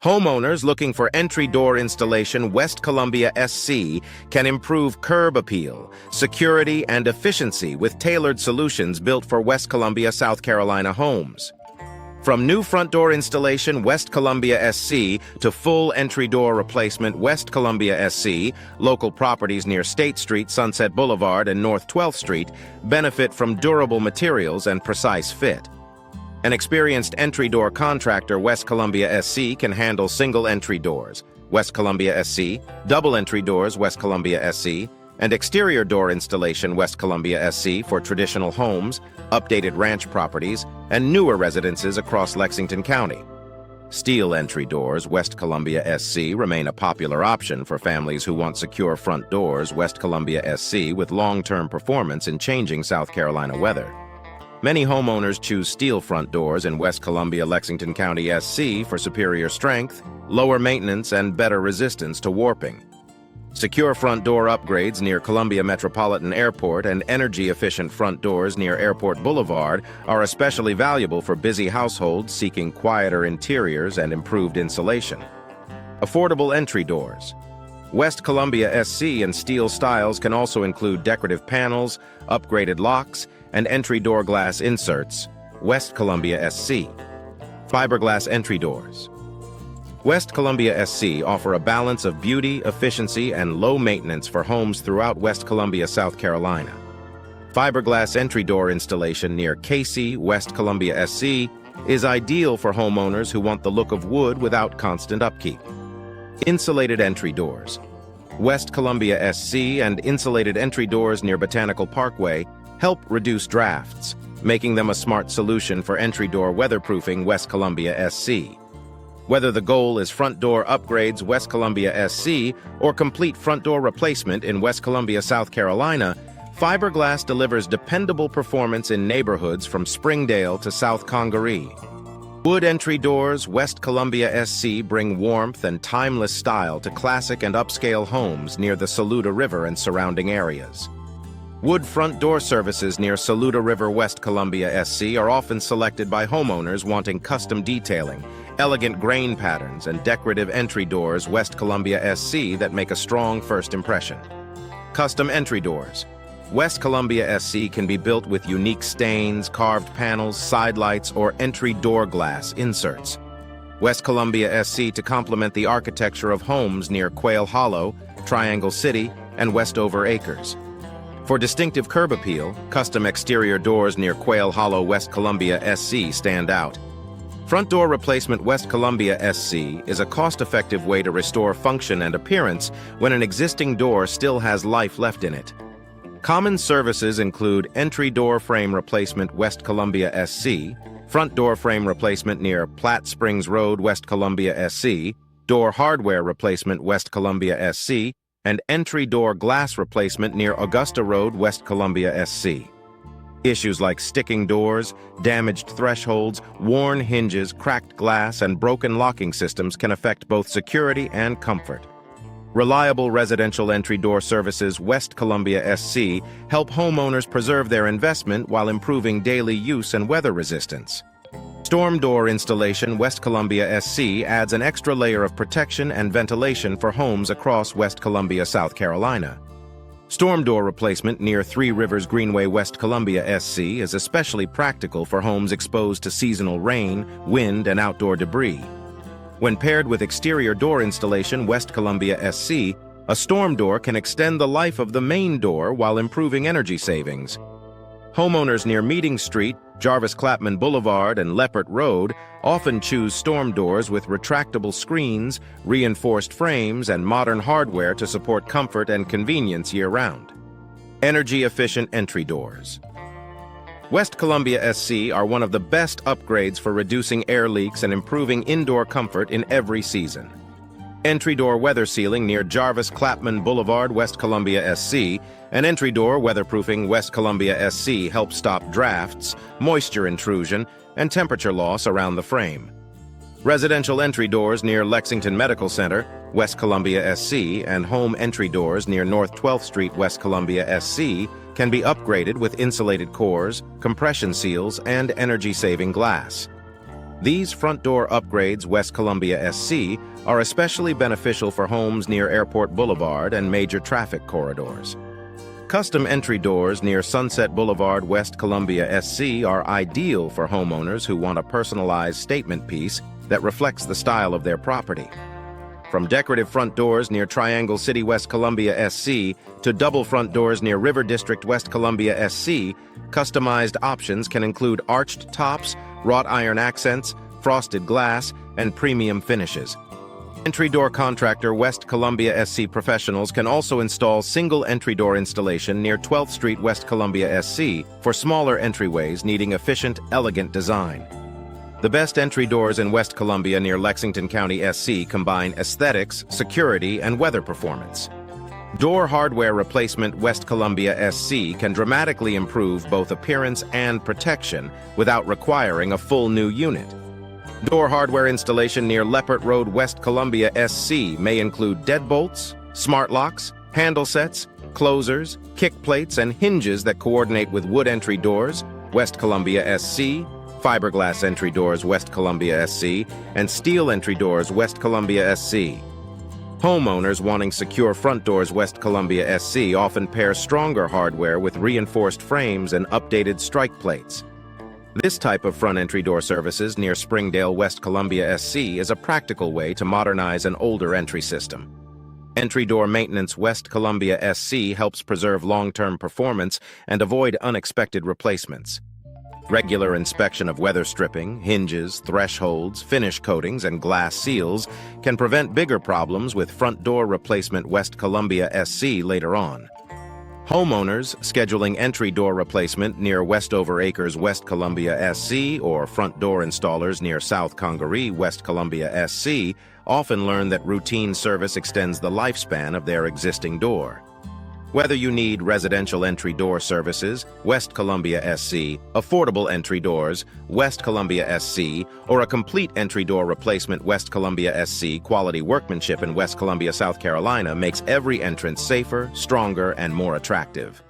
Homeowners looking for entry door installation West Columbia SC can improve curb appeal, security, and efficiency with tailored solutions built for West Columbia, South Carolina homes. From new front door installation West Columbia SC to full entry door replacement West Columbia SC, local properties near State Street, Sunset Boulevard, and North 12th Street benefit from durable materials and precise fit. An experienced entry door contractor, West Columbia SC, can handle single entry doors, West Columbia SC, double entry doors, West Columbia SC, and exterior door installation, West Columbia SC, for traditional homes, updated ranch properties, and newer residences across Lexington County. Steel entry doors, West Columbia SC, remain a popular option for families who want secure front doors, West Columbia SC, with long-term performance in changing South Carolina weather. Many homeowners choose steel front doors in West Columbia, Lexington County SC for superior strength, lower maintenance, and better resistance to warping. Secure front door upgrades near Columbia Metropolitan Airport and energy-efficient front doors near Airport Boulevard are especially valuable for busy households seeking quieter interiors and improved insulation. Affordable entry doors. West Columbia SC and steel styles can also include decorative panels, upgraded locks, and entry door glass inserts, West Columbia SC. Fiberglass entry doors. West Columbia SC offer a balance of beauty, efficiency, and low maintenance for homes throughout West Columbia, South Carolina. Fiberglass entry door installation near Cayce West Columbia SC is ideal for homeowners who want the look of wood without constant upkeep. Insulated entry doors. West Columbia SC and insulated entry doors near Botanical Parkway help reduce drafts, making them a smart solution for entry door weatherproofing West Columbia SC. Whether the goal is front door upgrades West Columbia SC or complete front door replacement in West Columbia, South Carolina, Fiberglass delivers dependable performance in neighborhoods from Springdale to South Congaree. Wood entry doors West Columbia SC bring warmth and timeless style to classic and upscale homes near the Saluda River and surrounding areas. Wood front door services near Saluda River West Columbia SC are often selected by homeowners wanting custom detailing, elegant grain patterns, and decorative entry doors West Columbia SC that make a strong first impression. Custom entry doors. West Columbia SC can be built with unique stains, carved panels, side lights, or entry door glass inserts. West Columbia SC to complement the architecture of homes near Quail Hollow, Triangle City, and Westover Acres. For distinctive curb appeal, custom exterior doors near Quail Hollow West Columbia SC stand out. Front door replacement West Columbia SC is a cost-effective way to restore function and appearance when an existing door still has life left in it. Common services include entry door frame replacement West Columbia SC, front door frame replacement near Platte Springs Road West Columbia SC, door hardware replacement West Columbia SC, and entry door glass replacement near Augusta Road West Columbia SC. Issues like sticking doors, damaged thresholds, worn hinges, cracked glass, and broken locking systems can affect both security and comfort. Reliable residential entry door services West Columbia SC help homeowners preserve their investment while improving daily use and weather resistance. Storm door installation West Columbia SC adds an extra layer of protection and ventilation for homes across West Columbia, South Carolina. Storm door replacement near Three Rivers Greenway West Columbia SC is especially practical for homes exposed to seasonal rain, wind, and outdoor debris. When paired with exterior door installation West Columbia SC, a storm door can extend the life of the main door while improving energy savings. Homeowners near Meeting Street, Jarvis Clapman Boulevard, and Leppert Road often choose storm doors with retractable screens, reinforced frames, and modern hardware to support comfort and convenience year-round. Energy-efficient entry doors. West Columbia SC are one of the best upgrades for reducing air leaks and improving indoor comfort in every season. Entry door weather sealing near Jarvis Clapman Boulevard West Columbia SC and entry door weatherproofing West Columbia SC help stop drafts, moisture intrusion, and temperature loss around the frame. Residential entry doors near Lexington Medical Center, West Columbia SC, and home entry doors near North 12th Street West Columbia SC can be upgraded with insulated cores, compression seals, and energy-saving glass. These front door upgrades, West Columbia SC, are especially beneficial for homes near Airport Boulevard and major traffic corridors. Custom entry doors near Sunset Boulevard, West Columbia SC are ideal for homeowners who want a personalized statement piece that reflects the style of their property. From decorative front doors near Triangle City, West Columbia SC, to double front doors near River District, West Columbia SC, customized options can include arched tops, wrought iron accents, frosted glass, and premium finishes. Entry door contractor West Columbia SC professionals can also install single entry door installation near 12th Street, West Columbia SC, for smaller entryways needing efficient, elegant design. The best entry doors in West Columbia near Lexington County SC combine aesthetics, security, and weather performance. Door hardware replacement West Columbia SC can dramatically improve both appearance and protection without requiring a full new unit. Door hardware installation near Leopard Road, West Columbia SC may include deadbolts, smart locks, handle sets, closers, kick plates, and hinges that coordinate with wood entry doors, West Columbia SC, fiberglass entry doors, West Columbia SC, and steel entry doors, West Columbia SC. Homeowners wanting secure front doors, West Columbia SC, often pair stronger hardware with reinforced frames and updated strike plates. This type of front entry door services near Springdale, West Columbia SC is a practical way to modernize an older entry system. Entry door maintenance West Columbia SC helps preserve long-term performance and avoid unexpected replacements. Regular inspection of weather stripping, hinges, thresholds, finish coatings, and glass seals can prevent bigger problems with front door replacement West Columbia SC later on. Homeowners scheduling entry door replacement near Westover Acres, West Columbia SC, or front door installers near South Congaree, West Columbia SC, often learn that routine service extends the lifespan of their existing door. Whether you need residential entry door services, West Columbia SC, affordable entry doors, West Columbia SC, or a complete entry door replacement, West Columbia SC, quality workmanship in West Columbia, South Carolina makes every entrance safer, stronger, and more attractive.